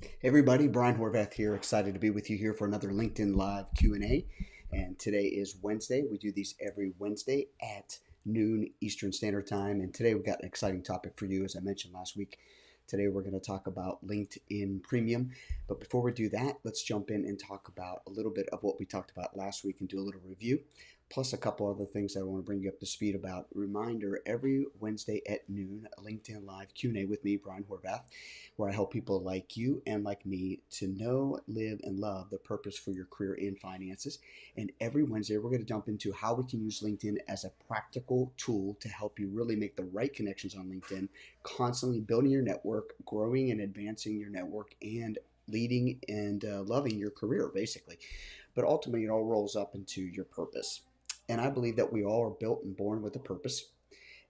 Hey everybody, Brian Horvath here. Excited to be with you here for another LinkedIn Live Q&A. And today is Wednesday. We do these every Wednesday at noon Eastern Standard Time. And today we've got an exciting topic for you, as I mentioned last week. Today we're going to talk about LinkedIn Premium. But before we do that, let's jump in and talk about a little bit of what we talked about last week and do a little review, plus a couple other things that I want to bring you up to speed about. Reminder, every Wednesday at noon, a LinkedIn Live Q&A with me, Brian Horvath, where I help people like you and like me to know, live, and love the purpose for your career in finances. And every Wednesday, we're going to jump into how we can use LinkedIn as a practical tool to help you really make the right connections on LinkedIn, constantly building your network, growing and advancing your network, and leading and loving your career, basically. But ultimately, it all rolls up into your purpose. And I believe that we all are built and born with a purpose.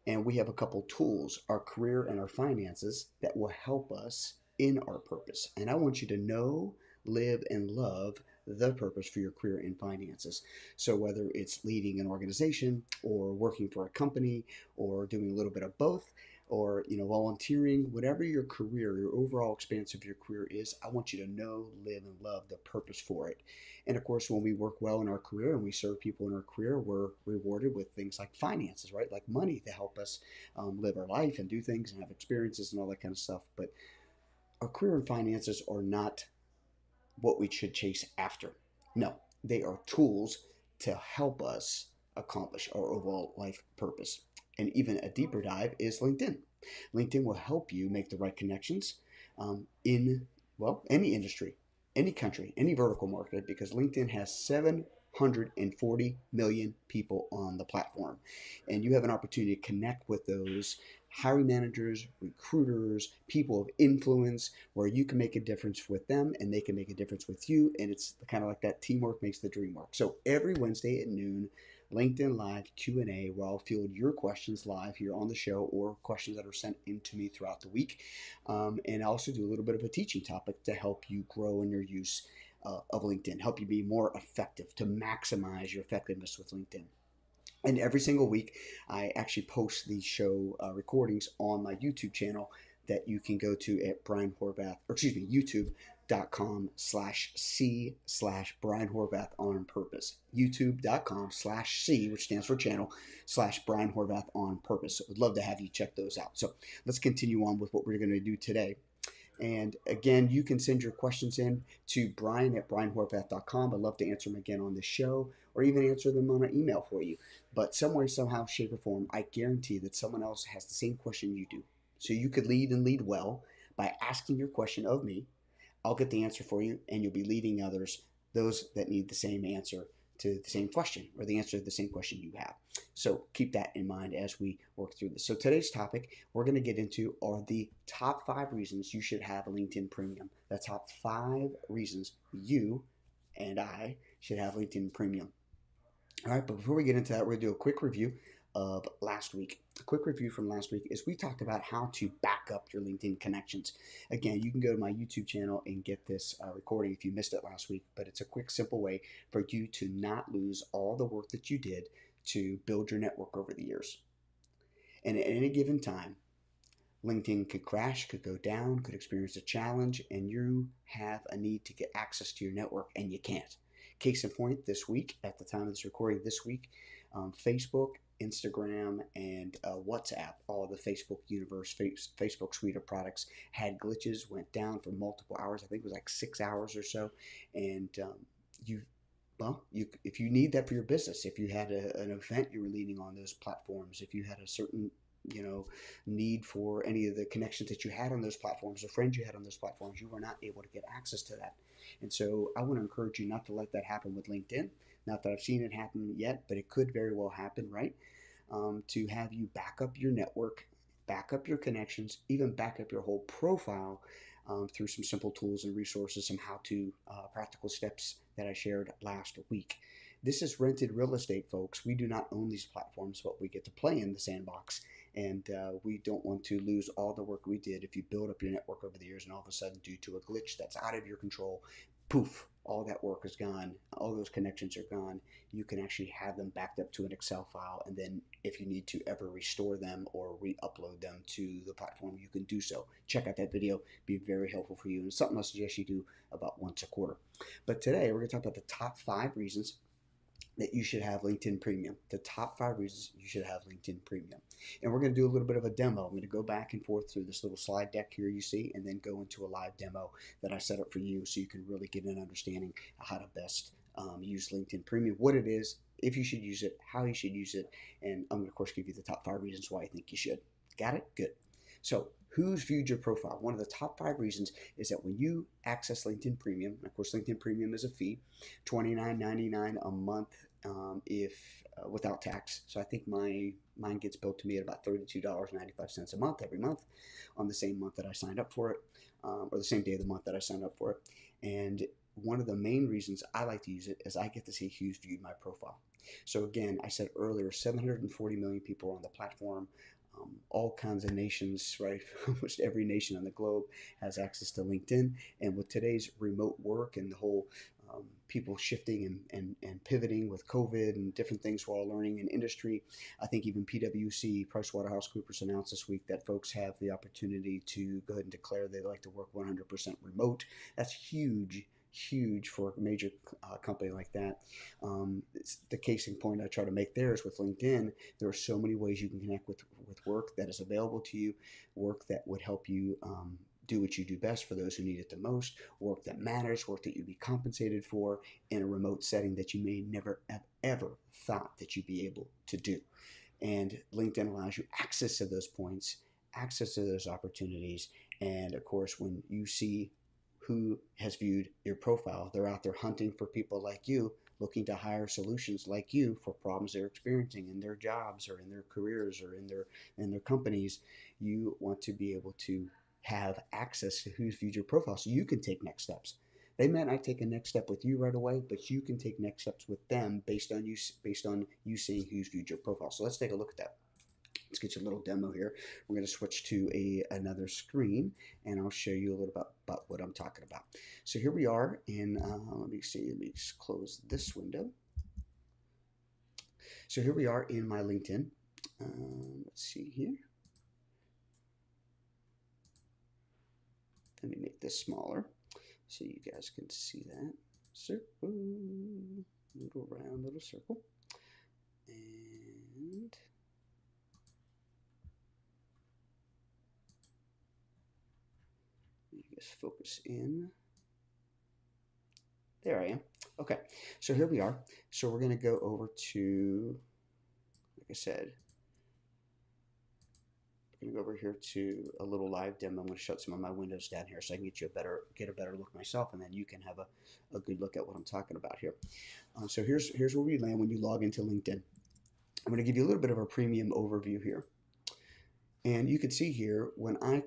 And we have a couple tools, our career and our finances, that will help us in our purpose. And I want you to know, live, and love the purpose for your career and finances. So whether it's leading an organization or working for a company or doing a little bit of both, or volunteering, whatever your career, your overall expanse of your career is, I want you to know, live, and love the purpose for it. And of course, when we work well in our career and we serve people in our career, we're rewarded with things like finances, right? Like money to help us live our life and do things and have experiences and all that kind of stuff. But our career and finances are not what we should chase after. No, they are tools to help us accomplish our overall life purpose. And even a deeper dive is LinkedIn. LinkedIn will help you make the right connections in, well, any industry, any country, any vertical market, because LinkedIn has 740 million people on the platform. And you have an opportunity to connect with those hiring managers, recruiters, people of influence, where you can make a difference with them and they can make a difference with you. And it's kind of like that teamwork makes the dream work. So every Wednesday at noon, LinkedIn Live Q&A, where I'll field your questions live here on the show or questions that are sent in to me throughout the week. And I also do a little bit of a teaching topic to help you grow in your use of LinkedIn, help you be more effective, to maximize your effectiveness with LinkedIn. And every single week, I actually post these show recordings on my YouTube channel that you can go to at Brian Horvath, or excuse me, youtube.com/C/Brian Horvath on purpose. YouTube.com/C, which stands for channel, /Brian Horvath on purpose. So I'd love to have you check those out. So let's continue on with what we're going to do today. And again, you can send your questions in to Brian at brianhorvath.com. I'd love to answer them again on the show or even answer them on an email for you. But some way, somehow, shape, or form, I guarantee that someone else has the same question you do. So you could lead and lead well by asking your question of me. I'll get the answer for you, and you'll be leading others, those that need the same answer to the same question or the answer to the same question you have. So keep that in mind as we work through this. So today's topic we're going to get into are the top 5 reasons you should have a LinkedIn Premium. The top 5 reasons you and I should have LinkedIn Premium. All right, but before we get into that, we're going to do a quick review of last week. A quick review from last week is we talked about how to back up your LinkedIn connections. Again, you can go to my YouTube channel and get this recording if you missed it last week, but it's a quick, simple way for you to not lose all the work that you did to build your network over the years. And at any given time, LinkedIn could crash, could go down, could experience a challenge, and you have a need to get access to your network and you can't. Case in point, this week, at the time of this recording this week, Facebook, Instagram, and WhatsApp, all of the Facebook universe, Facebook suite of products, had glitches, went down for multiple hours. I think it was like 6 hours or so. And if you need that for your business, if you had an event you were leading on those platforms, if you had a certain need for any of the connections that you had on those platforms or friends you had on those platforms, you were not able to get access to that. And so I want to encourage you not to let that happen with LinkedIn. Not that I've seen it happen yet, but it could very well happen, right? To have you back up your network, back up your connections, even back up your whole profile through some simple tools and resources, some how-to practical steps that I shared last week. This is rented real estate, folks. We do not own these platforms, but we get to play in the sandbox. And we don't want to lose all the work we did if you build up your network over the years and all of a sudden, due to a glitch that's out of your control, poof, all that work is gone, all those connections are gone. You can actually have them backed up to an Excel file, and then if you need to ever restore them or re-upload them to the platform, you can do so. Check out that video, be very helpful for you, and it's something I suggest you do about once a quarter. But today we're going to talk about the top 5 reasons that you should have LinkedIn Premium. The top 5 reasons you should have LinkedIn Premium. And we're going to do a little bit of a demo. I'm going to go back and forth through this little slide deck here you see, and then go into a live demo that I set up for you so you can really get an understanding of how to best use LinkedIn Premium, what it is, if you should use it, how you should use it, and I'm going to, of course, give you the top 5 reasons why I think you should. Got it? Good. So who's viewed your profile? One of the top 5 reasons is that when you access LinkedIn Premium, of course, LinkedIn Premium is a fee, $29.99 a month if without tax. So I think mine gets billed to me at about $32.95 a month every month on the same month that I signed up for it, or the same day of the month that I signed up for it. And one of the main reasons I like to use it is I get to see who's viewed my profile. So again, I said earlier, 740 million people are on the platform. All kinds of nations, right? Almost every nation on the globe has access to LinkedIn. And with today's remote work and the whole people shifting and pivoting with COVID and different things we're all learning in industry, I think even PwC, PricewaterhouseCoopers, announced this week that folks have the opportunity to go ahead and declare they'd like to work 100% remote. That's huge for a major company like that. It's the case in point I try to make there is with LinkedIn. There are so many ways you can connect with work that is available to you, work that would help you do what you do best for those who need it the most, work that matters, work that you'd be compensated for in a remote setting that you may never have ever thought that you'd be able to do. And LinkedIn allows you access to those points, access to those opportunities. And of course, when you see who has viewed your profile, they're out there hunting for people like you, looking to hire solutions like you for problems they're experiencing in their jobs or in their careers or in their companies. You want to be able to have access to who's viewed your profile so you can take next steps. They might not take a next step with you right away, but you can take next steps with them based on you seeing who's viewed your profile. So let's take a look at that. Let's get you a little demo here. We're going to switch to another screen, and I'll show you a little about what I'm talking about. So here we are in, let me just close this window. So here we are in my LinkedIn. Let's see here. Let me make this smaller so you guys can see that. Circle, little round, little circle. And just focus in. There I am. Okay, so here we are. So we're going to go over to, like I said, we're going to go over here to a little live demo. I'm going to shut some of my windows down here so I can get a better look myself, and then you can have a good look at what I'm talking about here. So here's where we land when you log into LinkedIn. I'm going to give you a little bit of a premium overview here. And you can see here when I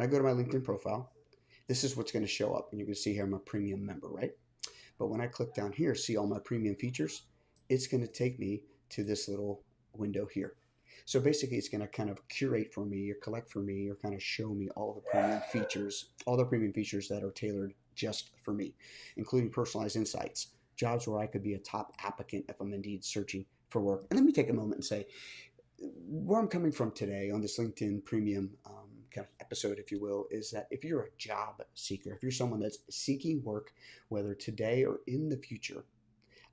go to my LinkedIn profile, this is what's going to show up. And you're going to see here I'm a premium member, right? But when I click down here, see all my premium features, it's going to take me to this little window here. So basically it's going to kind of curate for me or collect for me or kind of show me all the premium features that are tailored just for me, including personalized insights, jobs where I could be a top applicant if I'm indeed searching for work. And let me take a moment and say where I'm coming from today on this LinkedIn Premium kind of episode, if you will, is that if you're a job seeker, if you're someone that's seeking work, whether today or in the future,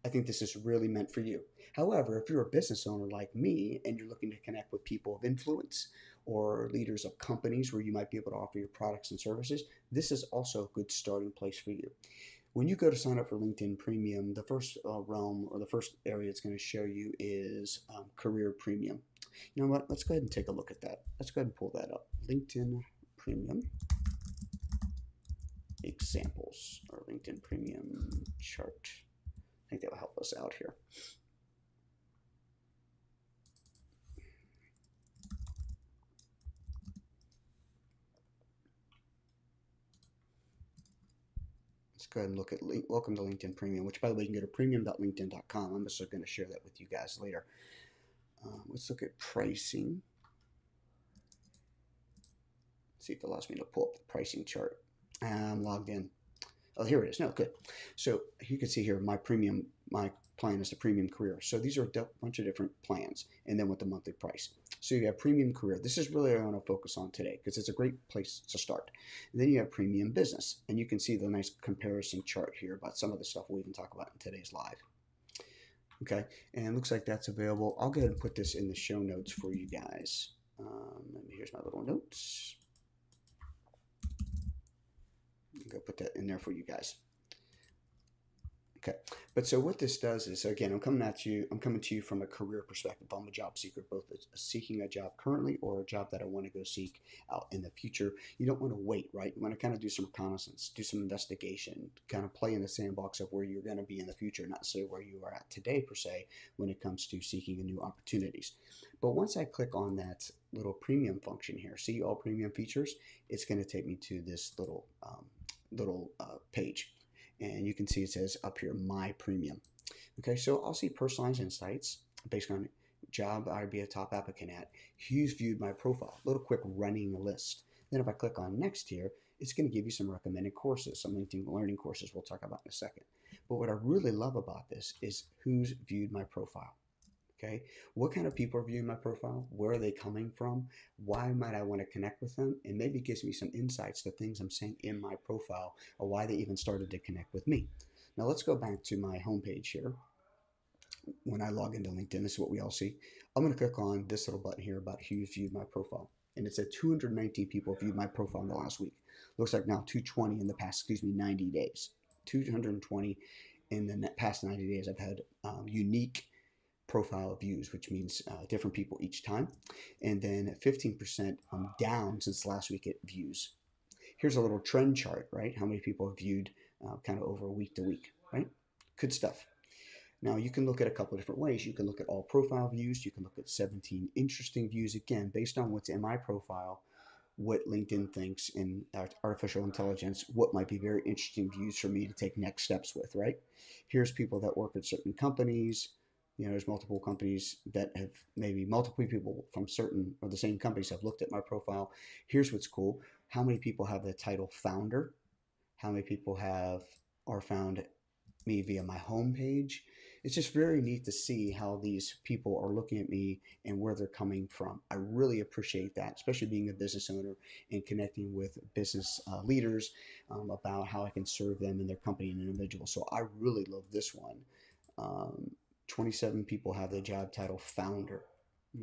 I think this is really meant for you. However, if you're a business owner like me and you're looking to connect with people of influence or leaders of companies where you might be able to offer your products and services, this is also a good starting place for you. When you go to sign up for LinkedIn Premium, the first realm or the first area it's going to show you is Career Premium. You know what? Let's go ahead and take a look at that. Let's go ahead and pull that up. LinkedIn Premium examples or LinkedIn Premium chart. I think that will help us out here. Let's go ahead and look at Welcome to LinkedIn Premium, which, by the way, you can go to premium.linkedin.com. I'm also going to share that with you guys later. Let's look at pricing. See if it allows me to pull up the pricing chart. I'm logged in. Oh, here it is. No, good. So you can see here my plan is the premium career. So these are a bunch of different plans, and then with the monthly price. So you have premium career. This is really what I want to focus on today because it's a great place to start. And then you have premium business, and you can see the nice comparison chart here about some of the stuff we'll even talk about in today's live. Okay, and it looks like that's available. I'll go ahead and put this in the show notes for you guys. Here's my little notes. I'm going to put that in there for you guys. Okay, but so what this does is, so again, I'm coming to you from a career perspective. I'm a job seeker, both seeking a job currently or a job that I want to go seek out in the future. You don't want to wait, right? You want to kind of do some reconnaissance, do some investigation, kind of play in the sandbox of where you're going to be in the future, not say where you are at today per se when it comes to seeking new opportunities. But once I click on that little premium function here, see all premium features, it's going to take me to this little page. And you can see it says up here, My Premium. Okay, so I'll see personalized insights based on job I'd be a top applicant at. Who's viewed my profile? A little quick running list. Then if I click on next here, it's going to give you some recommended courses, some LinkedIn learning courses we'll talk about in a second. But what I really love about this is who's viewed my profile. Okay, what kind of people are viewing my profile? Where are they coming from? Why might I want to connect with them? And maybe it gives me some insights to things I'm saying in my profile or why they even started to connect with me. Now let's go back to my homepage here. When I log into LinkedIn, this is what we all see. I'm going to click on this little button here about who's viewed my profile. And it said 219 people viewed my profile in the last week. Looks like now 220 in the past, 90 days. 220 in the past 90 days. I've had unique profile views, which means different people each time. And then 15% down since last week at views. Here's a little trend chart, right? How many people have viewed kind of over week to week, right? Good stuff. Now you can look at a couple of different ways. You can look at all profile views. You can look at 17 interesting views, again, based on what's in my profile, what LinkedIn thinks in artificial intelligence, what might be very interesting views for me to take next steps with, right? Here's people that work at certain companies. There's multiple companies that have maybe multiple people from certain or the same companies have looked at my profile. Here's what's cool. How many people have the title founder? How many people are found me via my homepage? It's just very neat to see how these people are looking at me and where they're coming from. I really appreciate that, especially being a business owner and connecting with business leaders about how I can serve them and their company and individual. So I really love this one. 27 people have the job title founder.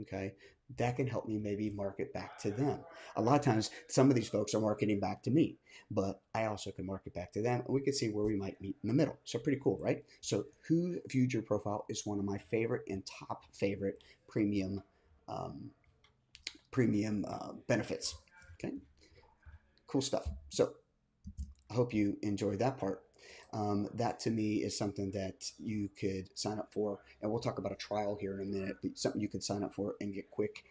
Okay, that can help me maybe market back to them. A lot of times, some of these folks are marketing back to me, but I also can market back to them, and we can see where we might meet in the middle. So pretty cool, right? So who viewed your profile is one of my favorite and top favorite premium benefits. Okay, cool stuff. So I hope you enjoyed that part. That to me is something that you could sign up for, and we'll talk about a trial here in a minute. But something you could sign up for and get quick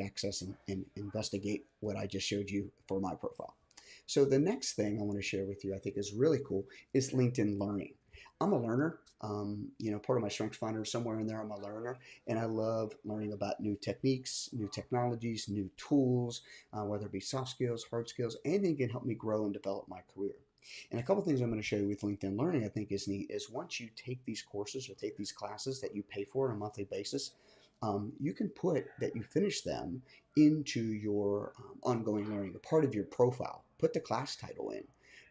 access and investigate what I just showed you for my profile. So the next thing I want to share with you, I think is really cool, is LinkedIn Learning. I'm a learner. Part of my Strengths Finder, somewhere in there, I'm a learner, and I love learning about new techniques, new technologies, new tools, whether it be soft skills, hard skills, anything can help me grow and develop my career. And a couple things I'm going to show you with LinkedIn Learning I think is neat is once you take these courses or take these classes that you pay for on a monthly basis, you can put that you finish them into your ongoing learning, a part of your profile. Put the class title in.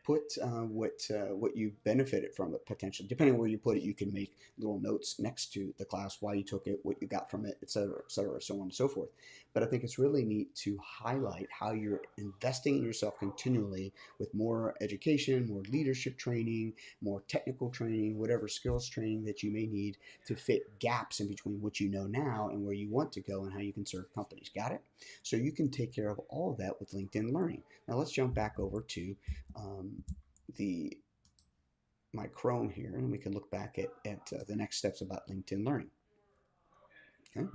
Put what you benefited from it potentially. Depending on where you put it, you can make little notes next to the class, why you took it, what you got from it, et cetera, so on and so forth. But I think it's really neat to highlight how you're investing in yourself continually with more education, more leadership training, more technical training, whatever skills training that you may need to fit gaps in between what you know now and where you want to go and how you can serve companies. Got it? So you can take care of all of that with LinkedIn Learning. Now let's jump back over to my Chrome here, and we can look back at the next steps about LinkedIn Learning. Okay,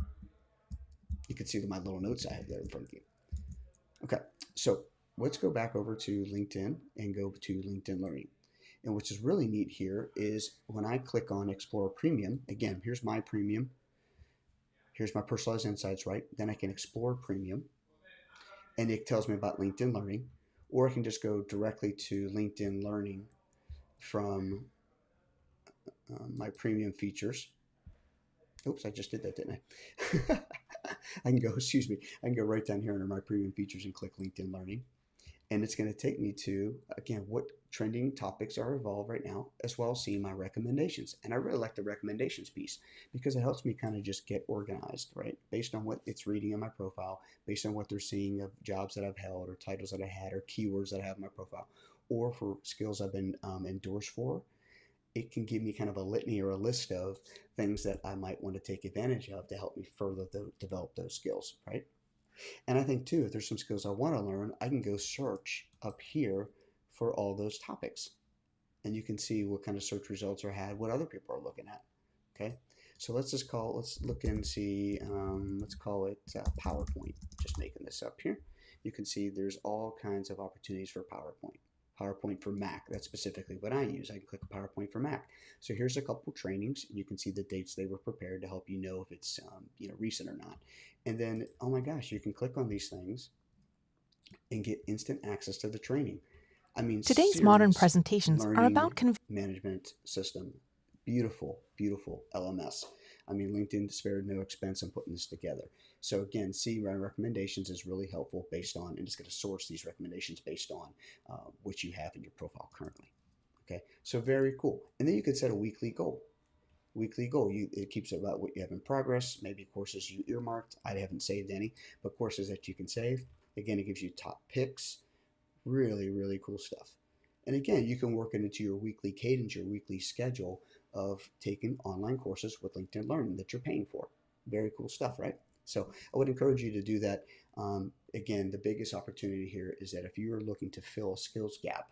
you can see my little notes I have there in front of you. Okay, so let's go back over to LinkedIn and go to LinkedIn Learning. And which is really neat here is when I click on Explore Premium, again, here's my premium. Here's my personalized insights, right? Then I can explore premium, and it tells me about LinkedIn Learning. or I can just go directly to LinkedIn Learning from my premium features. Oops, I just did that, didn't I? I can go, excuse me, I can go right down here under my premium features and click LinkedIn Learning. And it's going to take me to, again, what trending topics are evolved right now, as well as seeing my recommendations. And I really like the recommendations piece because it helps me kind of just get organized, right? Based on what it's reading in my profile, based on what they're seeing of jobs that I've held or titles that I had or keywords that I have in my profile, or for skills I've been endorsed for. It can give me kind of a litany or a list of things that I might want to take advantage of to help me further develop those skills, right? And I think too, if there's some skills I want to learn, I can go search up here for all those topics. And you can see what kind of search results are had, what other people are looking at. Okay. So let's look and see, let's call it PowerPoint. Just making this up here. You can see there's all kinds of opportunities for PowerPoint. PowerPoint for Mac, that's specifically what I use. I can click PowerPoint for Mac. So here's a couple trainings, and you can see the dates they were prepared to help you know if it's recent or not. And then, oh my gosh, you can click on these things and get instant access to the training. I mean, Today's modern serious presentations are learning about management system. Beautiful, beautiful LMS. I mean, LinkedIn spared no expense in putting this together. So again, see my recommendations is really helpful based on, and it's going to source these recommendations based on what you have in your profile currently. Okay, so very cool. And then you could set a weekly goal. It keeps it about what you have in progress, maybe courses you earmarked. I haven't saved any, but courses that you can save. Again, it gives you top picks. Really, really cool stuff. And again, you can work it into your weekly cadence, your weekly schedule of taking online courses with LinkedIn Learning that you're paying for. Very cool stuff, right? So I would encourage you to do that. Again, the biggest opportunity here is that if you are looking to fill a skills gap,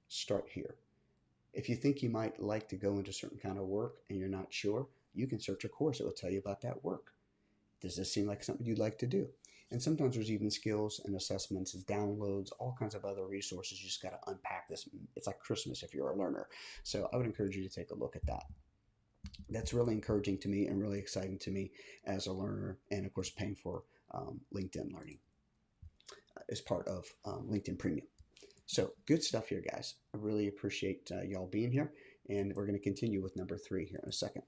start here. If you think you might like to go into certain kind of work and you're not sure, you can search a course that will tell you about that work. Does this seem like something you'd like to do? And sometimes there's even skills and assessments and downloads, all kinds of other resources. You just got to unpack this. It's like Christmas if you're a learner. So I would encourage you to take a look at that. That's really encouraging to me and really exciting to me as a learner, and of course paying for LinkedIn Learning as part of LinkedIn Premium. So good stuff here, guys. I really appreciate y'all being here, and we're going to continue with number 3 here in a second.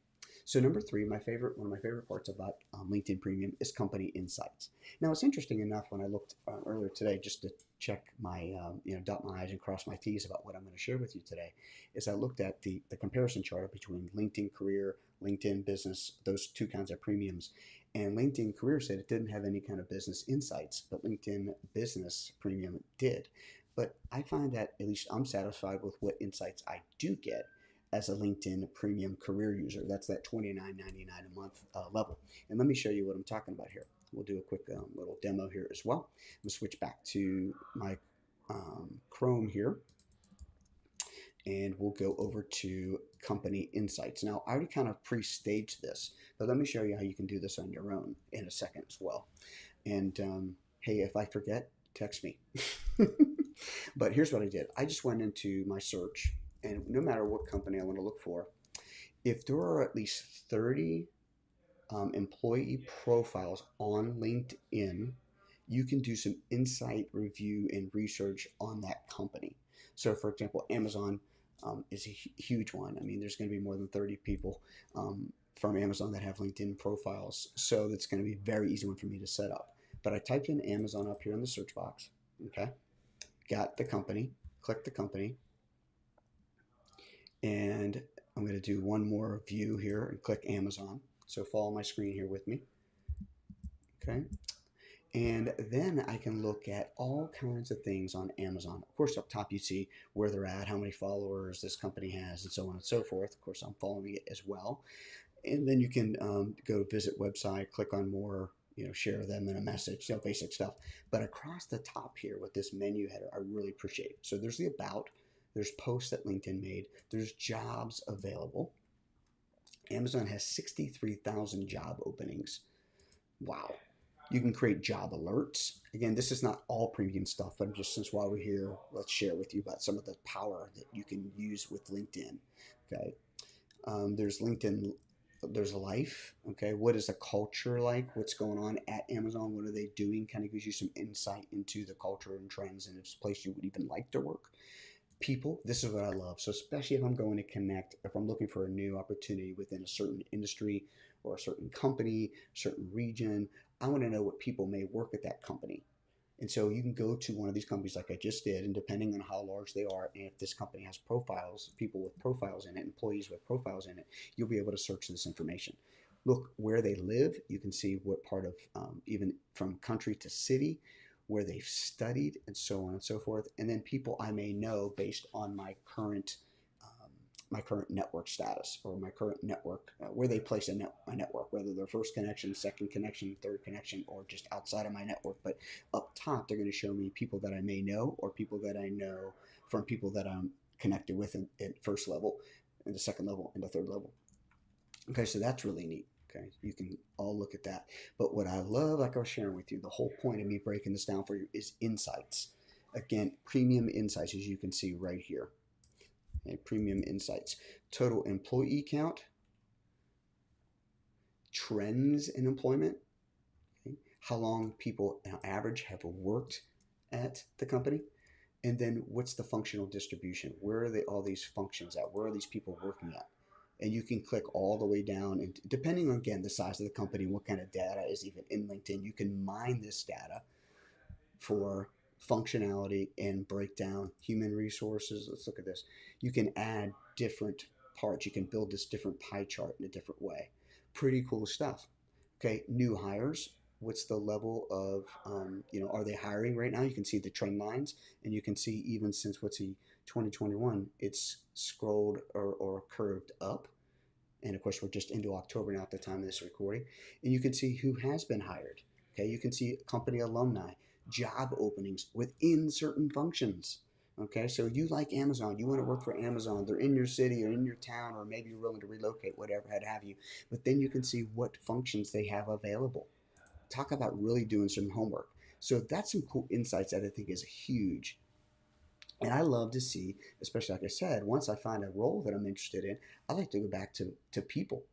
So number 3, one of my favorite parts about LinkedIn Premium is company insights. Now it's interesting enough when I looked earlier today just to check my, dot my I's and cross my T's about what I'm going to share with you today, is I looked at the comparison chart between LinkedIn Career, LinkedIn Business, those two kinds of premiums. And LinkedIn Career said it didn't have any kind of business insights, but LinkedIn Business Premium did. But I find that at least I'm satisfied with what insights I do get as a LinkedIn Premium Career user. That's that $29.99 a month level. And let me show you what I'm talking about here. We'll do a quick little demo here as well. I'm going to switch back to my Chrome here, and we'll go over to Company Insights. Now, I already kind of pre-staged this, but let me show you how you can do this on your own in a second as well. And hey, if I forget, text me. But here's what I did. I just went into my search, and no matter what company I want to look for, if there are at least 30 employee profiles on LinkedIn, you can do some insight review and research on that company. So, for example, Amazon is a huge one. I mean, there's going to be more than 30 people from Amazon that have LinkedIn profiles. So that's going to be a very easy one for me to set up. But I typed in Amazon up here in the search box. Okay. Got the company, click the company, and I'm going to do one more view here and click Amazon. So follow my screen here with me. Okay. And then I can look at all kinds of things on Amazon. Of course, up top you see where they're at, how many followers this company has, and so on and so forth. Of course, I'm following it as well. And then you can go visit website, click on more, share them in a message, basic stuff. But across the top here with this menu header, I really appreciate. So there's the about, there's posts that LinkedIn made, there's jobs available. Amazon has 63,000 job openings. Wow. You can create job alerts. Again, this is not all premium stuff, but just since while we're here, let's share with you about some of the power that you can use with LinkedIn. Okay. There's LinkedIn there's life. Okay, what is the culture like? What's going on at Amazon? What are they doing? Kind of gives you some insight into the culture and trends, and if it's a place you would even like to work. People, this is what I love. So especially if I'm going to connect, if I'm looking for a new opportunity within a certain industry or a certain company, certain region, I want to know what people may work at that company. And so you can go to one of these companies like I just did, and depending on how large they are, and if this company has profiles, people with profiles in it, employees with profiles in it, you'll be able to search this information. Look where they live. You can see what part of, even from country to city, where they've studied, and so on and so forth. And then people I may know based on um, my current network status or my current network, where they place my network, whether they're first connection, second connection, third connection, or just outside of my network. But up top, they're going to show me people that I may know or people that I know from people that I'm connected with at first level, in the second level, and the third level. Okay, so that's really neat. Okay, you can all look at that. But what I love, like I was sharing with you, the whole point of me breaking this down for you is insights. Again, premium insights, as you can see right here. Okay, premium insights. Total employee count, trends in employment, okay, how long people on average have worked at the company, and then what's the functional distribution? Where are all these functions at? Where are these people working at? And you can click all the way down, and depending on, again, the size of the company, what kind of data is even in LinkedIn, you can mine this data for functionality and break down human resources. Let's look at this. You can add different parts. You can build this different pie chart in a different way. Pretty cool stuff. Okay, new hires. What's the level of, are they hiring right now? You can see the trend lines, and you can see even since 2021, it's scrolled or curved up. And of course, we're just into October now at the time of this recording. And you can see who has been hired. Okay, you can see company alumni, job openings within certain functions. Okay, so you like Amazon, you want to work for Amazon, they're in your city or in your town, or maybe you're willing to relocate, whatever, have you. But then you can see what functions they have available. Talk about really doing some homework. So that's some cool insights that I think is huge. And I love to see, especially like I said, once I find a role that I'm interested in, I like to go back to people.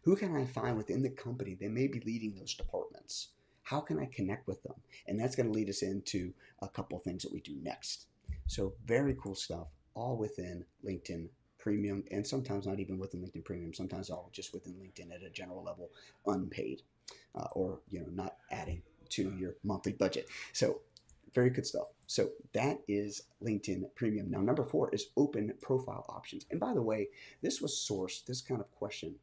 Who can I find within the company that may be leading those departments? How can I connect with them? And that's going to lead us into a couple of things that we do next. So, very cool stuff, all within LinkedIn Premium, and sometimes not even within LinkedIn Premium. Sometimes all just within LinkedIn at a general level, unpaid, or not adding to your monthly budget. So, very good stuff. So that is LinkedIn Premium. Now, number 4 is open profile options. And by the way, this was sourced, this kind of question,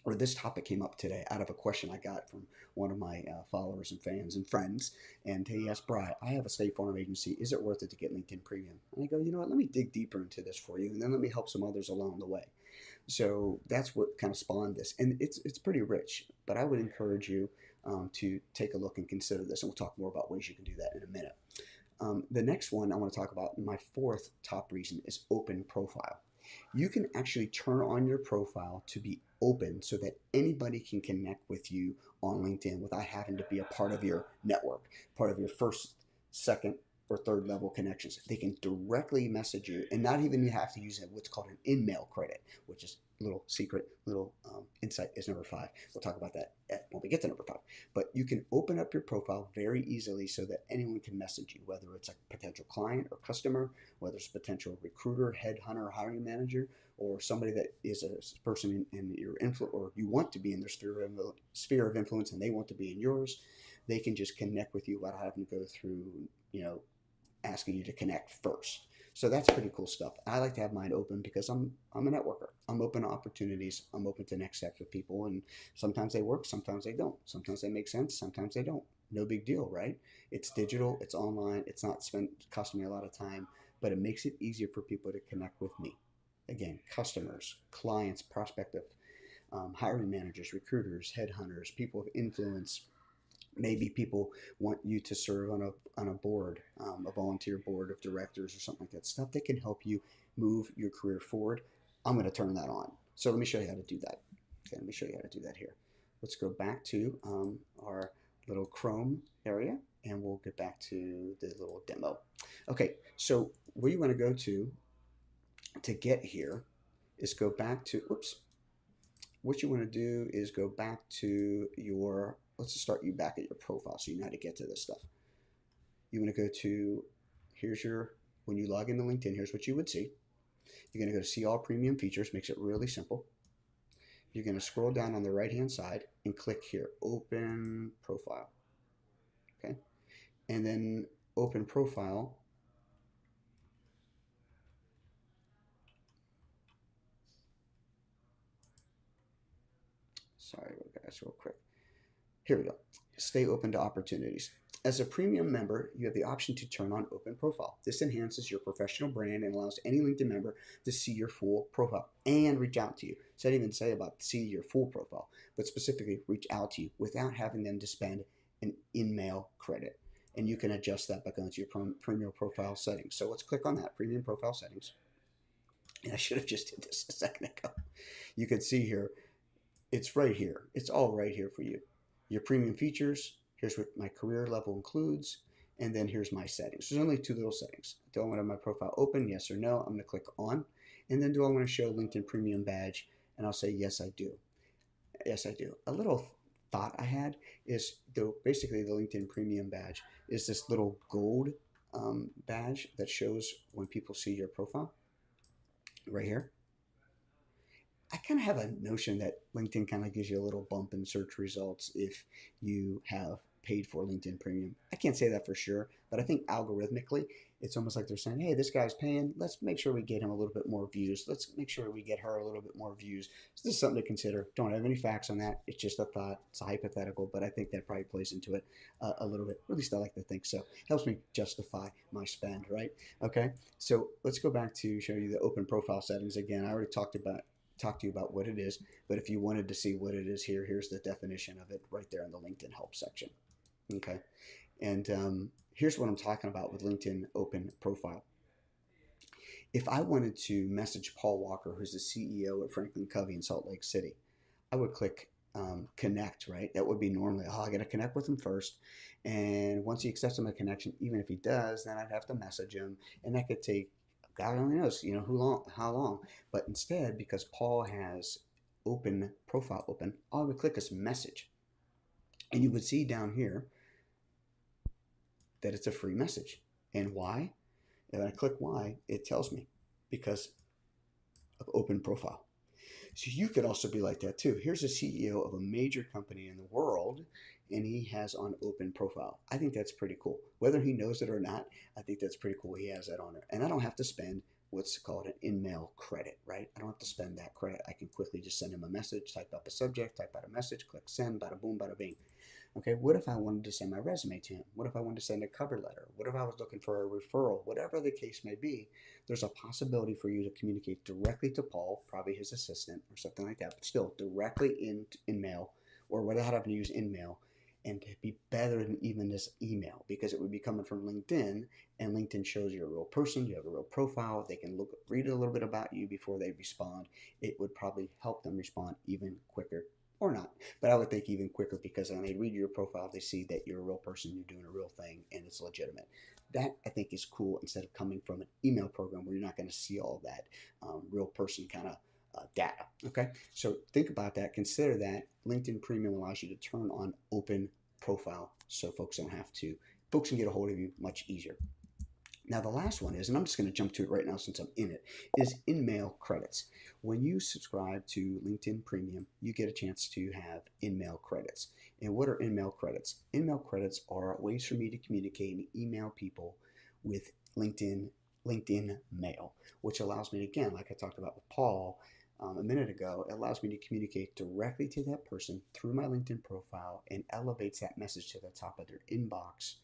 or this topic came up today out of a question I got from one of my followers and fans and friends. And he asked, Bri, I have a State Farm agency. Is it worth it to get LinkedIn Premium? And I go, you know what? Let me dig deeper into this for you, and then let me help some others along the way. So that's what kind of spawned this. And it's pretty rich, but I would encourage you to take a look and consider this. And we'll talk more about ways you can do that in a minute. The next one I want to talk about, my 4th top reason, is open profile. You can actually turn on your profile to be open so that anybody can connect with you on LinkedIn without having to be a part of your network, part of your first, second, or third level connections. They can directly message you and not even have to use what's called an in-mail credit, which is a little secret, little insight is number 5. We'll talk about that when we get to number 5. But you can open up your profile very easily so that anyone can message you, whether it's a potential client or customer, whether it's a potential recruiter, headhunter, hiring manager, or somebody that is a person in your influence, or you want to be in their sphere of influence and they want to be in yours. They can just connect with you without having to go through, asking you to connect first. So that's pretty cool stuff. I like to have mine open because I'm a networker. I'm open to opportunities. I'm open to next steps with people, and sometimes they work, sometimes they don't. Sometimes they make sense, sometimes they don't. No big deal, right? It's digital, it's online, it's not costing me a lot of time, but it makes it easier for people to connect with me. Again, customers, clients, prospective hiring managers, recruiters, headhunters, people of influence. Maybe people want you to serve on a board, a volunteer board of directors or something like that. Stuff that can help you move your career forward. I'm going to turn that on. So let me show you how to do that. Okay, let me show you how to do that here. Let's go back to our little Chrome area, and we'll get back to the little demo. Okay, so where you want to go to get here is go back to, oops, what you want to do is go back to your, let's just start you back at your profile so you know how to get to this stuff. You want to go to, here's your, when you log into LinkedIn, here's what you would see. You're going to go to see all premium features, makes it really simple. You're going to scroll down on the right hand side and click here, open profile. Okay. And then open profile. Sorry, guys, real quick. Here we go. Stay open to opportunities. As a premium member, you have the option to turn on open profile. This enhances your professional brand and allows any LinkedIn member to see your full profile and reach out to you. So I didn't even say about see your full profile, but specifically reach out to you without having them to spend an in-mail credit. And you can adjust that by going to your premium profile settings. So let's click on that, premium profile settings. And I should have just did this a second ago. You can see here, it's right here. It's all right here for you. Your premium features, here's what my career level includes, and then here's my settings. There's only two little settings. Do I want to have my profile open, yes or no? I'm going to click on. And then do I want to show LinkedIn Premium badge? And I'll say, yes, I do. Yes, I do. A little thought I had is, basically the LinkedIn Premium badge is this little gold badge that shows when people see your profile right here. I kind of have a notion that LinkedIn kind of gives you a little bump in search results if you have paid for LinkedIn Premium. I can't say that for sure, but I think algorithmically, it's almost like they're saying, hey, this guy's paying. Let's make sure we get him a little bit more views. Let's make sure we get her a little bit more views. So this is something to consider. Don't have any facts on that. It's just a thought. It's a hypothetical, but I think that probably plays into it a little bit. At least I like to think so. Helps me justify my spend, right? Okay, so let's go back to show you the open profile settings again. I already talk to you about what it is, but if you wanted to see what it is here, here's the definition of it right there in the LinkedIn help section. Okay, and here's what I'm talking about with LinkedIn open profile. If I wanted to message Paul Walker, who's the CEO at Franklin Covey in Salt Lake City, I would click connect, right? That would be normally, I got to connect with him first. And once he accepts my connection, even if he does, then I'd have to message him. And that could take, God only knows, how long. But instead, because Paul has open profile open, all I would click is message. And you would see down here that it's a free message. And why? And when I click why, it tells me because of open profile. So you could also be like that too. Here's a CEO of a major company in the world, and he has on open profile. I think that's pretty cool. Whether he knows it or not, I think that's pretty cool. He has that on there. And I don't have to spend what's called an in-mail credit, right? I don't have to spend that credit. I can quickly just send him a message, type up a subject, type out a message, click send, bada boom, bada bing. Okay, what if I wanted to send my resume to him? What if I wanted to send a cover letter? What if I was looking for a referral? Whatever the case may be, there's a possibility for you to communicate directly to Paul, probably his assistant or something like that, but still directly in mail, or without having to use InMail, and to be better than even this email, because it would be coming from LinkedIn, and LinkedIn shows you're a real person, you have a real profile, they can read a little bit about you before they respond. It would probably help them respond even quicker, or not, but I would think even quicker, because when they read your profile, they see that you're a real person, you're doing a real thing, and it's legitimate. That I think is cool, instead of coming from an email program where you're not going to see all that real person kind of data. Okay, so think about that. Consider that LinkedIn Premium allows you to turn on open profile, so folks can get a hold of you much easier. Now, the last one is, and I'm just going to jump to it right now since I'm in it, is in-mail credits. When you subscribe to LinkedIn Premium, you get a chance to have in-mail credits. And what are in-mail credits? In-mail credits are ways for me to communicate and email people with LinkedIn Mail, which allows me to, again, like I talked about with Paul a minute ago, it allows me to communicate directly to that person through my LinkedIn profile, and elevates that message to the top of their inbox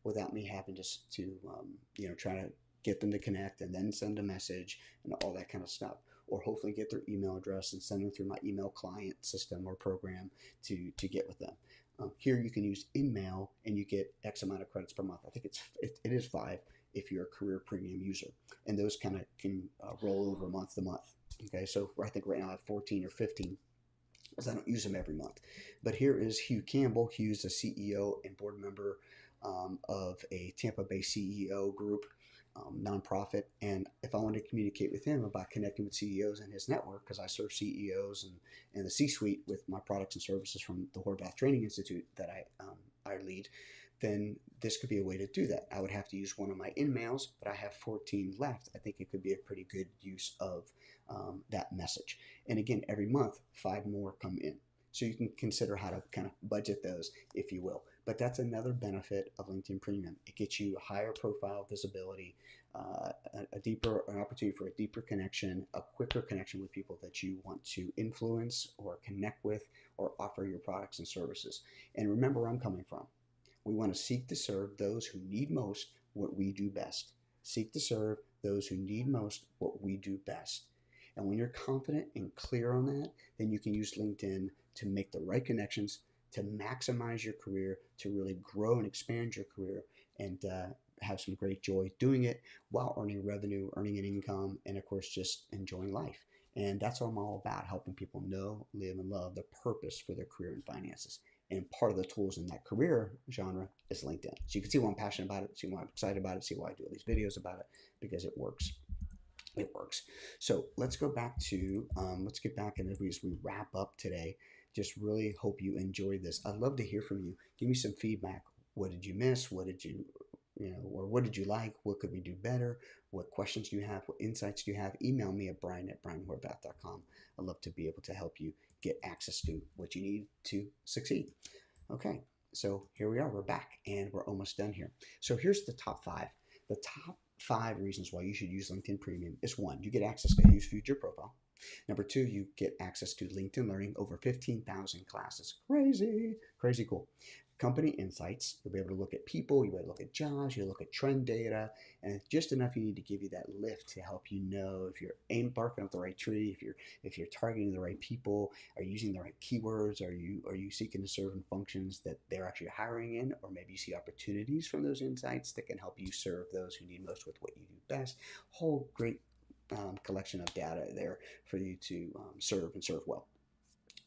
without me having to try to get them to connect and then send a message and all that kind of stuff, or hopefully get their email address and send them through my email client system or program to get with them. Here you can use InMail, and you get X amount of credits per month. I think it is 5 if you're a career premium user, and those kind of can roll over month to month. Okay, so I think right now I have 14 or 15, because I don't use them every month. But here is Hugh Campbell. Hugh's a CEO and board member of a Tampa Bay CEO group. nonprofit, and if I wanted to communicate with him about connecting with CEOs in his network, because I serve CEOs and the C-suite with my products and services from the Horvath Training Institute that I lead, then this could be a way to do that. I would have to use one of my in-mails, but I have 14 left. I think it could be a pretty good use of that message. And again, every month, 5 more come in. So you can consider how to kind of budget those, if you will. But that's another benefit of LinkedIn Premium. It gets you higher profile visibility, an opportunity for a deeper connection, a quicker connection with people that you want to influence or connect with or offer your products and services. And remember where I'm coming from. We want to seek to serve those who need most what we do best. Seek to serve those who need most what we do best. And when you're confident and clear on that, then you can use LinkedIn to make the right connections, to maximize your career, to really grow and expand your career, and have some great joy doing it while earning revenue, earning an income, and of course, just enjoying life. And that's what I'm all about, helping people know, live, and love the purpose for their career and finances. And part of the tools in that career genre is LinkedIn. So you can see why I'm passionate about it, see why I'm excited about it, see why I do all these videos about it, because it works. It works. So let's go back to, let's get back and as we wrap up today, just really hope you enjoyed this. I'd love to hear from you. Give me some feedback. What did you miss? What did you, or what did you like? What could we do better? What questions do you have? What insights do you have? Email me at brian@brianhorvath.com. I'd love to be able to help you get access to what you need to succeed. Okay, so here we are. We're back and we're almost done here. So here's the top 5. The top 5 reasons why you should use LinkedIn Premium is: 1, you get access to who's viewed your profile. Number 2, you get access to LinkedIn Learning, over 15,000 classes. Crazy, crazy cool. Company insights. You'll be able to look at people, you'll be able to look at jobs, you'll look at trend data, and it's just enough you need to give you that lift to help you know if you're barking up the right tree, if you're targeting the right people, are you using the right keywords, are you seeking to serve in functions that they're actually hiring in, or maybe you see opportunities from those insights that can help you serve those who need most with what you do best. Whole great collection of data there for you to serve and serve well.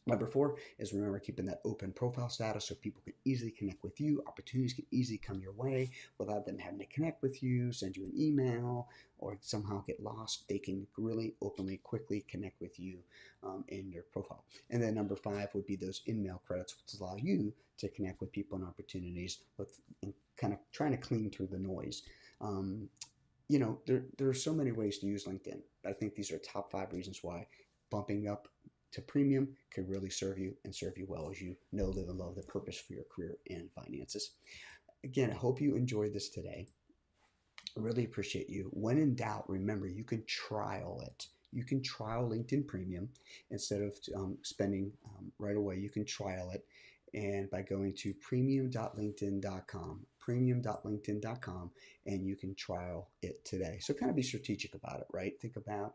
Number 4 is, remember, keeping that open profile status so people can easily connect with you. Opportunities can easily come your way without them having to connect with you, send you an email, or somehow get lost. They can really openly, quickly connect with you in your profile. And then number 5 would be those in-mail credits, which allow you to connect with people and opportunities and kind of trying to clean through the noise. There are so many ways to use LinkedIn. I think these are top 5 reasons why bumping up to premium could really serve you and serve you well as you know, live, and love the purpose for your career and finances. Again, I hope you enjoyed this today. I really appreciate you. When in doubt, remember, you can trial it. You can trial LinkedIn Premium instead of spending right away. You can trial it, and by going to premium.linkedin.com, and you can trial it today. So kind of be strategic about it, right? Think about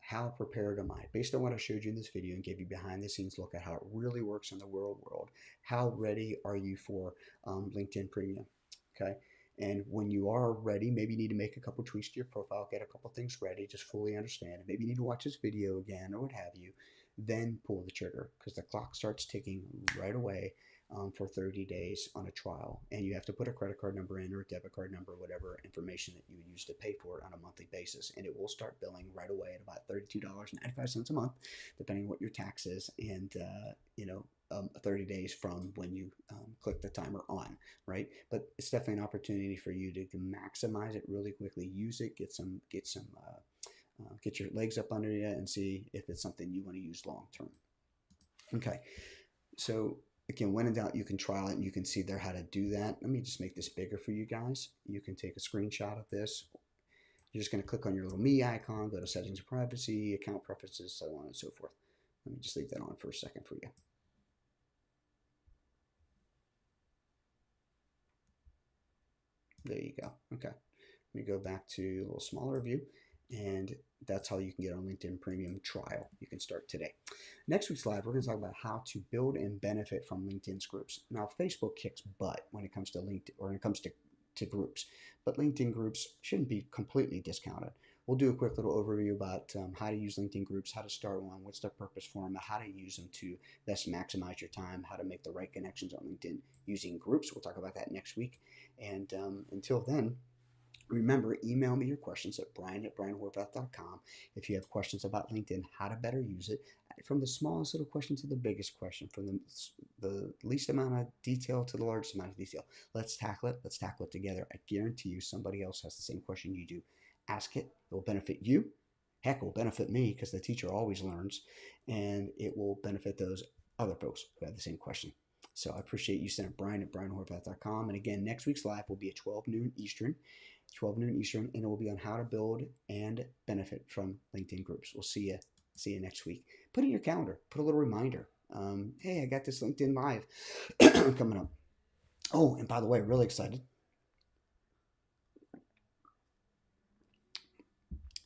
how prepared am I? Based on what I showed you in this video and gave you behind the scenes look at how it really works in the real world, how ready are you for LinkedIn Premium? Okay. And when you are ready, maybe you need to make a couple tweaks to your profile, get a couple things ready, just fully understand it. Maybe you need to watch this video again or what have you, then pull the trigger, because the clock starts ticking right away for 30 days on a trial. And you have to put a credit card number in or a debit card number, whatever information that you would use to pay for it on a monthly basis. And it will start billing right away at about $32.95 a month, depending on what your tax is. And, 30 days from when you click the timer on, right? But it's definitely an opportunity for you to maximize it really quickly, use it, get your legs up under you and see if it's something you want to use long term. Okay, so again, when in doubt, you can trial it and you can see there how to do that. Let me just make this bigger for you guys. You can take a screenshot of this. You're just going to click on your little me icon, go to settings and privacy, account preferences, so on and so forth. Let me just leave that on for a second for you. There you go. Okay. Let me go back to a little smaller view, and that's how you can get on LinkedIn Premium trial. You can start today. Next week's live, we're going to talk about how to build and benefit from LinkedIn's groups. Now, Facebook kicks butt when it comes to LinkedIn, or when it comes to groups, but LinkedIn groups shouldn't be completely discounted. We'll do a quick little overview about how to use LinkedIn groups, how to start one, what's the purpose for them, how to use them to best maximize your time, how to make the right connections on LinkedIn using groups. We'll talk about that next week. And until then, Remember, email me your questions at brian@brianhorvath.com if you have questions about LinkedIn, how to better use it, from the smallest little question to the biggest question, from the least amount of detail to the largest amount of detail. Let's tackle it. Let's tackle it together. I guarantee you somebody else has the same question you do. Ask it. It will benefit you. Heck, it will benefit me because the teacher always learns, and it will benefit those other folks who have the same question. So I appreciate you sending brian@brianhorvath.com. And again, next week's live will be at 12 noon Eastern. 12 noon Eastern, and it will be on how to build and benefit from LinkedIn groups. We'll see you next week. Put in your calendar. Put a little reminder. Hey, I got this LinkedIn Live coming up. Oh, and by the way, really excited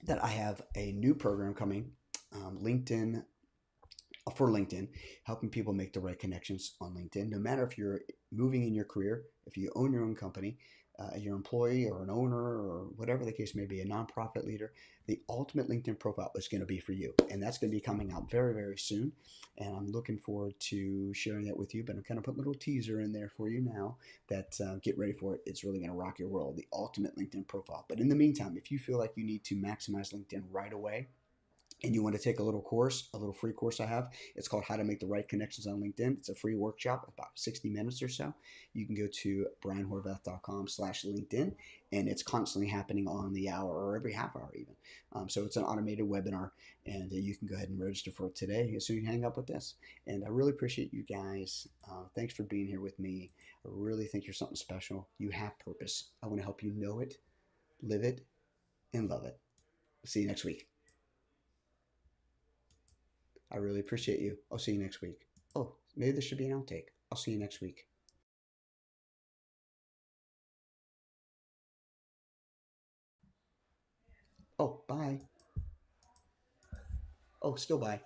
that I have a new program coming, LinkedIn for LinkedIn, helping people make the right connections on LinkedIn. No matter if you're moving in your career, if you own your own company, your employee or an owner or whatever the case may be, a nonprofit leader, the ultimate LinkedIn profile is going to be for you. And that's going to be coming out very, very soon. And I'm looking forward to sharing that with you. But I'm kind of putting a little teaser in there for you now that get ready for it. It's really going to rock your world, the ultimate LinkedIn profile. But in the meantime, if you feel like you need to maximize LinkedIn right away, and you want to take a little course, a little free course I have, it's called How to Make the Right Connections on LinkedIn. It's a free workshop, about 60 minutes or so. You can go to brianhorvath.com/LinkedIn, and it's constantly happening on the hour or every half hour even. So it's an automated webinar, and you can go ahead and register for it today as soon as you hang up with this. And I really appreciate you guys. Thanks for being here with me. I really think you're something special. You have purpose. I want to help you know it, live it, and love it. See you next week. I really appreciate you. I'll see you next week. Oh, maybe this should be an outtake. I'll see you next week. Oh, bye. Oh, still bye.